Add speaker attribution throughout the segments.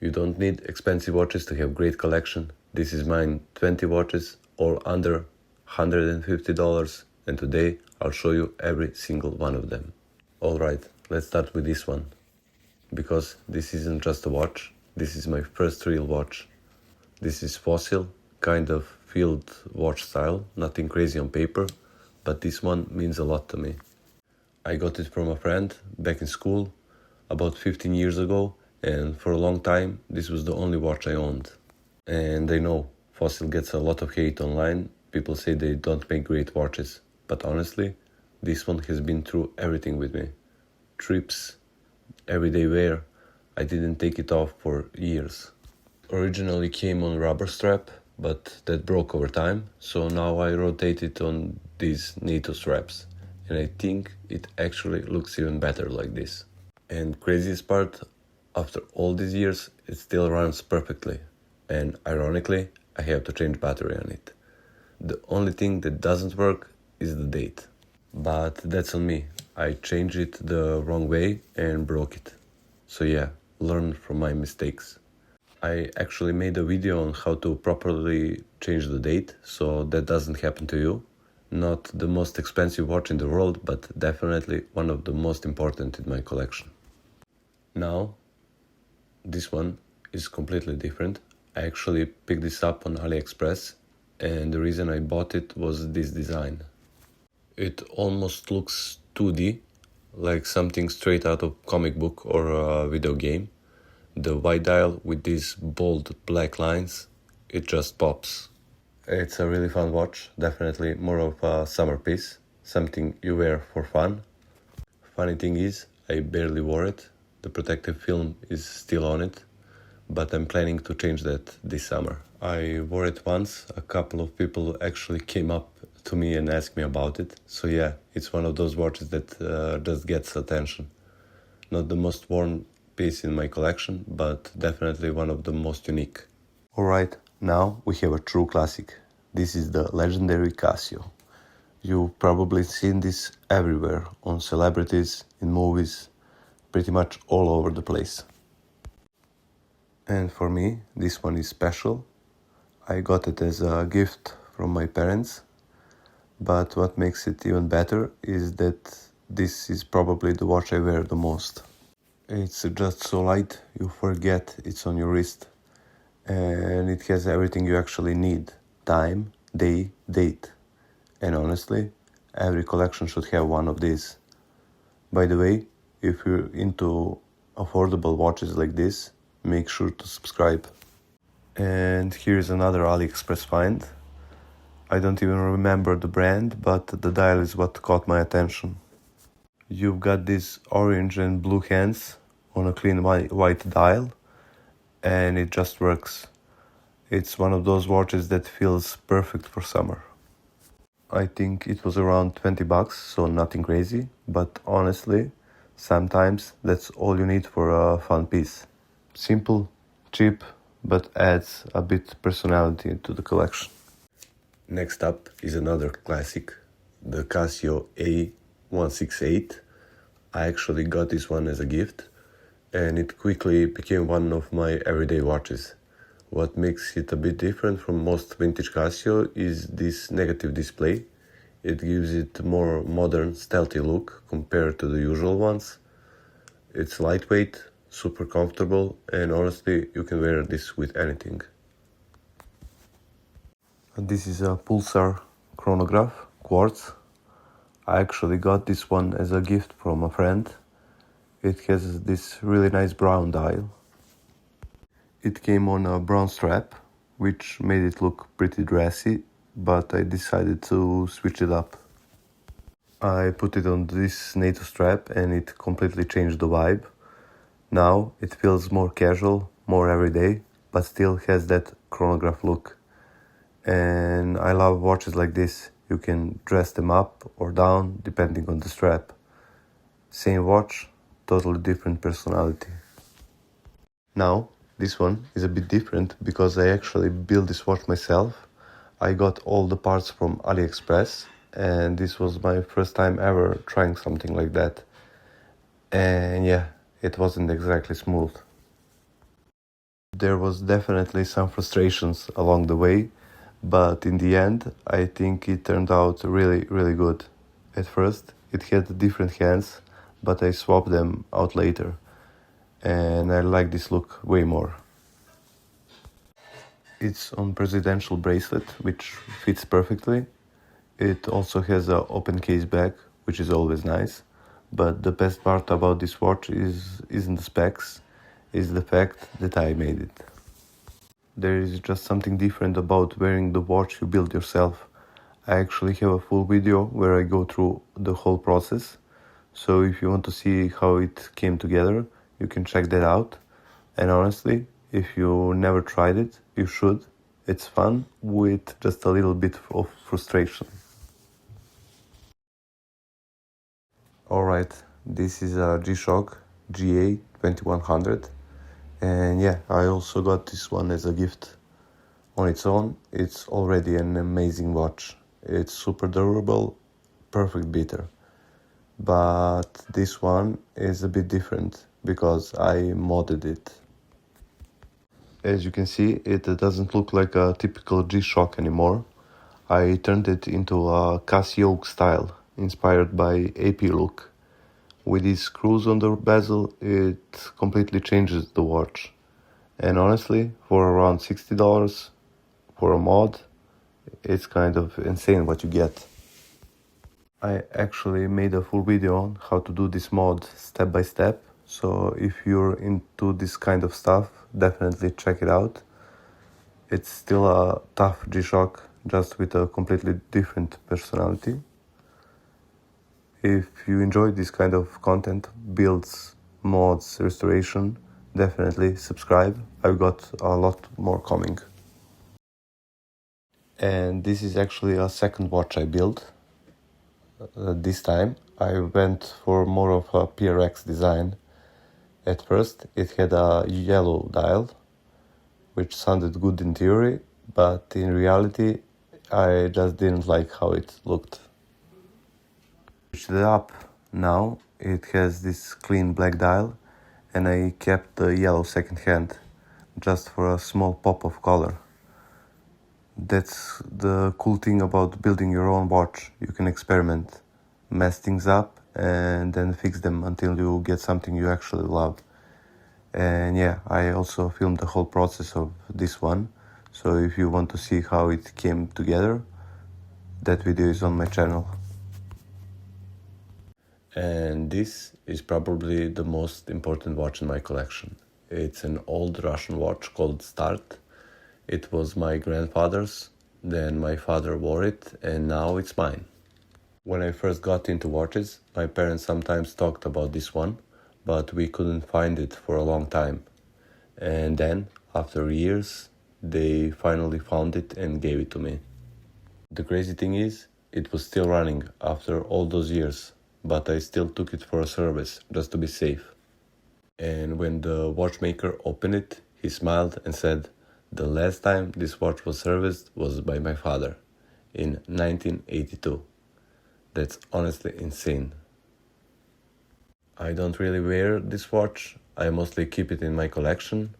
Speaker 1: You don't need expensive watches to have great collection. This is mine, 20 watches, all under $150, and today I'll show you every single one of them. Alright, let's start with this one. Because this isn't just a watch, this is my first real watch. This is fossil, kind of field watch style, nothing crazy on paper, but this one means a lot to me. I got it from a friend back in school about 15 years ago, and for a long time this was the only watch I owned. And I know Fossil gets a lot of hate online. People say they don't make great watches, but honestly, this one has been through everything with me. Trips, everyday wear. I didn't take it off for years. Originally came on rubber strap, but that broke over time, so now I rotate it on these NATO straps, and I think it actually looks even better like this. And craziest part, after all these years, it still runs perfectly, and ironically, I have to change battery on it. The only thing that doesn't work is the date, but that's on me. I changed it the wrong way and broke it. So yeah, learn from my mistakes. I actually made a video on how to properly change the date, so that doesn't happen to you. Not the most expensive watch in the world, but definitely one of the most important in my collection. Now, this one is completely different. I actually picked this up on AliExpress, and the reason I bought it was this design. It almost looks 2D, like something straight out of comic book or a video game. The white dial with these bold black lines, it just pops. It's a really fun watch, definitely more of a summer piece, something you wear for fun. Funny thing is, I barely wore it, the protective film is still on it, but I'm planning to change that this summer. I wore it once, a couple of people actually came up to me and asked me about it, so yeah, it's one of those watches that just gets attention. Not the most worn piece in my collection, but definitely one of the most unique. Alright, now we have a true classic. This is the legendary Casio. You've probably seen this everywhere, on celebrities, in movies, pretty much all over the place. And for me, this one is special. I got it as a gift from my parents, but what makes it even better is that this is probably the watch I wear the most. It's just so light, you forget it's on your wrist. And it has everything you actually need. Time, day, date. And honestly, every collection should have one of these. By the way, if you're into affordable watches like this, make sure to subscribe. And here's another AliExpress find. I don't even remember the brand, but the dial is what caught my attention. You've got these orange and blue hands on a clean white dial, and it just works. It's one of those watches that feels perfect for summer. I think it was around $20, so nothing crazy, but honestly, sometimes that's all you need for a fun piece. Simple, cheap, but adds a bit personality to the collection. Next up is another classic, the Casio A168. I actually got this one as a gift, and it quickly became one of my everyday watches. What makes it a bit different from most vintage Casio is this negative display. It gives it a more modern, stealthy look compared to the usual ones. It's lightweight, super comfortable, and honestly, you can wear this with anything. This is a Pulsar Chronograph, Quartz. I actually got this one as a gift from a friend. It has this really nice brown dial. It came on a brown strap, which made it look pretty dressy, but I decided to switch it up. I put it on this NATO strap and it completely changed the vibe. Now it feels more casual, more everyday, but still has that chronograph look. And I love watches like this. You can dress them up or down depending on the strap. Same watch, totally different personality. Now, this one is a bit different because I actually built this watch myself. I got all the parts from AliExpress, and this was my first time ever trying something like that. And yeah, it wasn't exactly smooth. There was definitely some frustrations along the way, but in the end, I think it turned out really, really good. At first, it had different hands, but I swapped them out later, and I like this look way more. It's on presidential bracelet, which fits perfectly. It also has an open case back, which is always nice. But the best part about this watch isn't the specs, is the fact that I made it. There is just something different about wearing the watch you built yourself. I actually have a full video where I go through the whole process. So if you want to see how it came together, you can check that out. And honestly, if you never tried it, you should. It's fun with just a little bit of frustration. Alright, this is a G-Shock GA2100. And yeah, I also got this one as a gift. On its own, it's already an amazing watch. It's super durable, perfect beater. But this one is a bit different because I modded it. As you can see, it doesn't look like a typical G-Shock anymore. I turned it into a CasiOak style, inspired by AP look. With these screws on the bezel, it completely changes the watch. And honestly, for around $60 for a mod, it's kind of insane what you get. I actually made a full video on how to do this mod step by step, so if you're into this kind of stuff, definitely check it out. It's still a tough G-Shock, just with a completely different personality. If you enjoy this kind of content, builds, mods, restoration, definitely subscribe. I've got a lot more coming. And this is actually a second watch I built. This time I went for more of a PRX design. At first it had a yellow dial, which sounded good in theory, but in reality I just didn't like how it looked. Switched it up. Now it has this clean black dial, and I kept the yellow second hand just for a small pop of color. That's the cool thing about building your own watch. You can experiment, mess things up, and then fix them until you get something you actually love. And yeah, I also filmed the whole process of this one, so if you want to see how it came together, that video is on my channel. And this is probably the most important watch in my collection. It's an old Russian watch called Start. It was my grandfather's, then my father wore it, and now it's mine. When I first got into watches, my parents sometimes talked about this one, but we couldn't find it for a long time. And then, after years, they finally found it and gave it to me. The crazy thing is, it was still running after all those years, but I still took it for a service, just to be safe. And when the watchmaker opened it, he smiled and said, "The last time this watch was serviced was by my father, in 1982. That's honestly insane. I don't really wear this watch, I mostly keep it in my collection.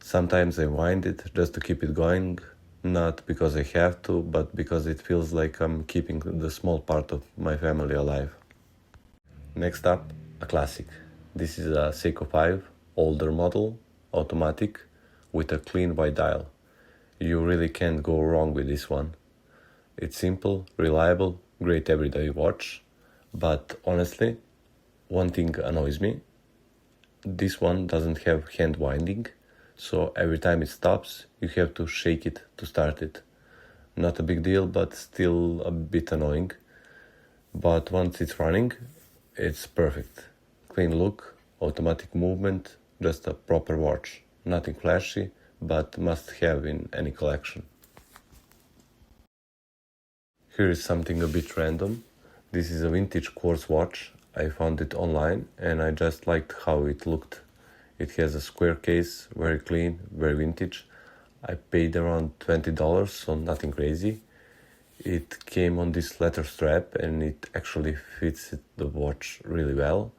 Speaker 1: Sometimes I wind it just to keep it going, not because I have to, but because it feels like I'm keeping the small part of my family alive." Next up, a classic. This is a Seiko 5, older model, automatic, with a clean white dial. You really can't go wrong with this one. It's simple, reliable, great everyday watch, but honestly, one thing annoys me. This one doesn't have hand winding, so every time it stops, you have to shake it to start it. Not a big deal, but still a bit annoying. But once it's running, it's perfect. Clean look, automatic movement, just a proper watch. Nothing flashy, but must have in any collection. Here is something a bit random. This is a vintage Quartz watch. I found it online and I just liked how it looked. It has a square case, very clean, very vintage. I paid around $20, so nothing crazy. It came on this leather strap and it actually fits the watch really well.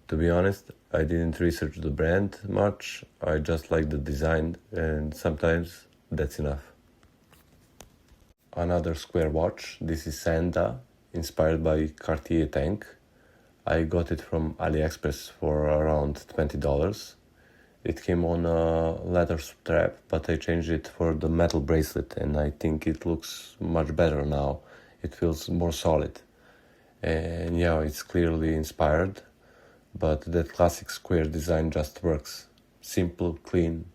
Speaker 1: To be honest, I didn't research the brand much, I just like the design, and sometimes that's enough. Another square watch, this is Sanda, inspired by Cartier tank. I got it from AliExpress for around $20. It came on a leather strap, but I changed it for the metal bracelet, and I think it looks much better now. It feels more solid. And yeah, it's clearly inspired, but that classic square design just works. Simple, clean,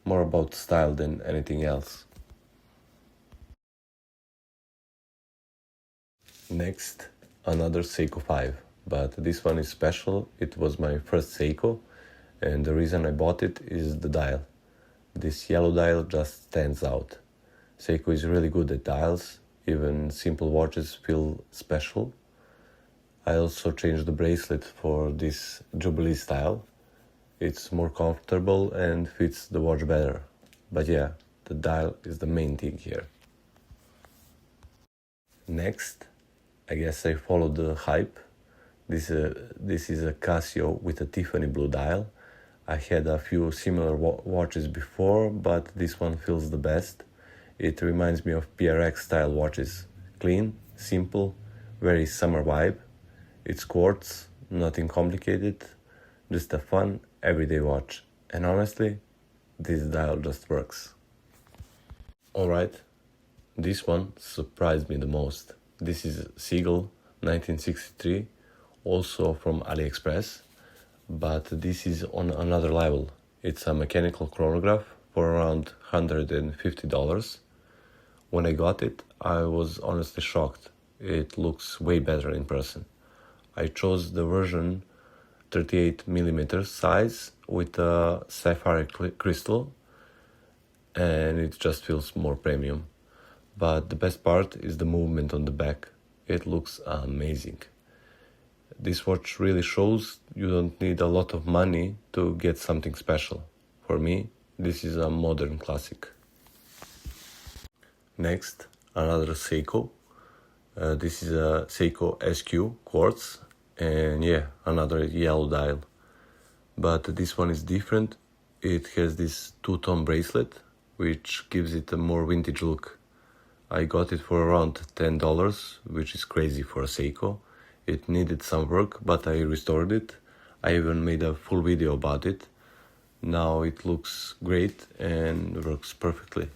Speaker 1: more about style than anything else. Next, another Seiko 5, but this one is special. It was my first Seiko, and the reason I bought it is the dial. This yellow dial just stands out. Seiko is really good at dials, even simple watches feel special. I also changed the bracelet for this Jubilee style. It's more comfortable and fits the watch better. But yeah, the dial is the main thing here. Next, I guess I followed the hype. This is a Casio with a Tiffany blue dial. I had a few similar watches before, but this one feels the best. It reminds me of PRX style watches. Clean, simple, very summer vibe. It's quartz, nothing complicated, just a fun, everyday watch. And honestly, this dial just works. Alright, this one surprised me the most. This is Seagull 1963, also from AliExpress, but this is on another level. It's a mechanical chronograph for around $150. When I got it, I was honestly shocked. It looks way better in person. I chose the version 38mm size with a sapphire crystal, and it just feels more premium. But the best part is the movement on the back. It looks amazing. This watch really shows you don't need a lot of money to get something special. For me, this is a modern classic. Next, another Seiko. This is a Seiko SQ Quartz, and yeah, another yellow dial. But this one is different. It has this two-tone bracelet, which gives it a more vintage look. I got it for around $10, which is crazy for a Seiko. It needed some work, but I restored it. I even made a full video about it. Now it looks great and works perfectly.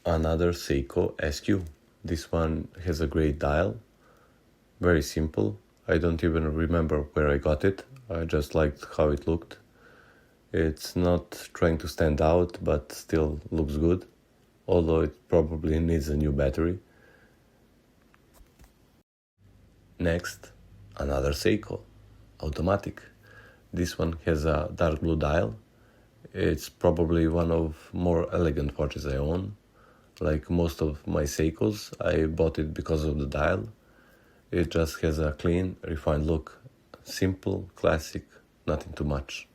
Speaker 1: Another Seiko SQ. This one has a great dial, very simple. I don't even remember where I got it. I just liked how it looked. It's not trying to stand out, but still looks good, although it probably needs a new battery. Next, another Seiko, automatic. This one has a dark blue dial. It's probably one of more elegant watches I own. Like most of my Seikos, I bought it because of the dial. It just has a clean, refined look. Simple, classic, nothing too much.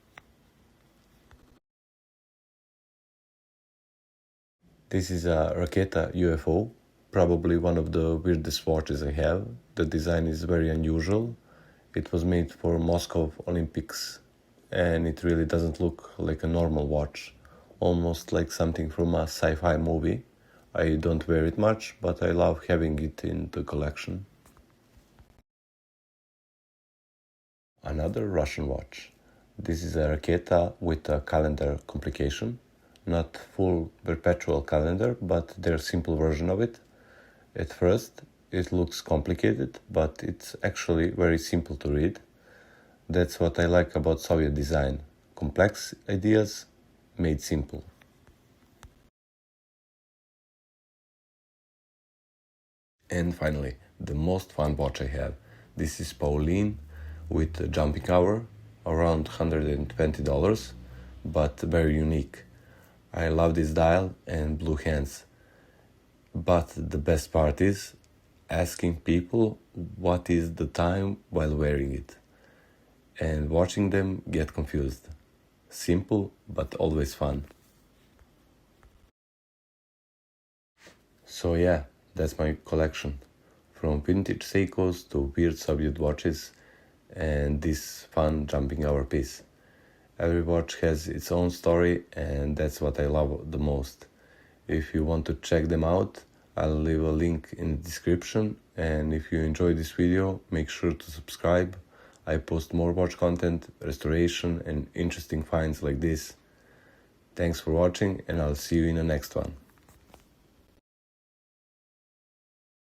Speaker 1: This is a Raketa UFO, probably one of the weirdest watches I have. The design is very unusual. It was made for Moscow Olympics, and it really doesn't look like a normal watch, almost like something from a sci-fi movie. I don't wear it much, but I love having it in the collection. Another Russian watch. This is a Raketa with a calendar complication. Not full Perpetual calendar, but their simple version of it. At first, it looks complicated, but it's actually very simple to read. That's what I like about Soviet design. Complex ideas made simple. And finally, the most fun watch I have. This is Paulin with a jumping hour, around $120, but very unique. I love this dial and blue hands. But the best part is asking people what is the time while wearing it, and watching them get confused. Simple, but always fun. So yeah, that's my collection. From vintage Seikos to weird Soviet watches, and this fun jumping over piece. Every watch has its own story, and that's what I love the most. If you want to check them out, I'll leave a link in the description, and if you enjoyed this video, make sure to subscribe. I post more watch content, restoration, and interesting finds like this. Thanks for watching, and I'll see you in the next one.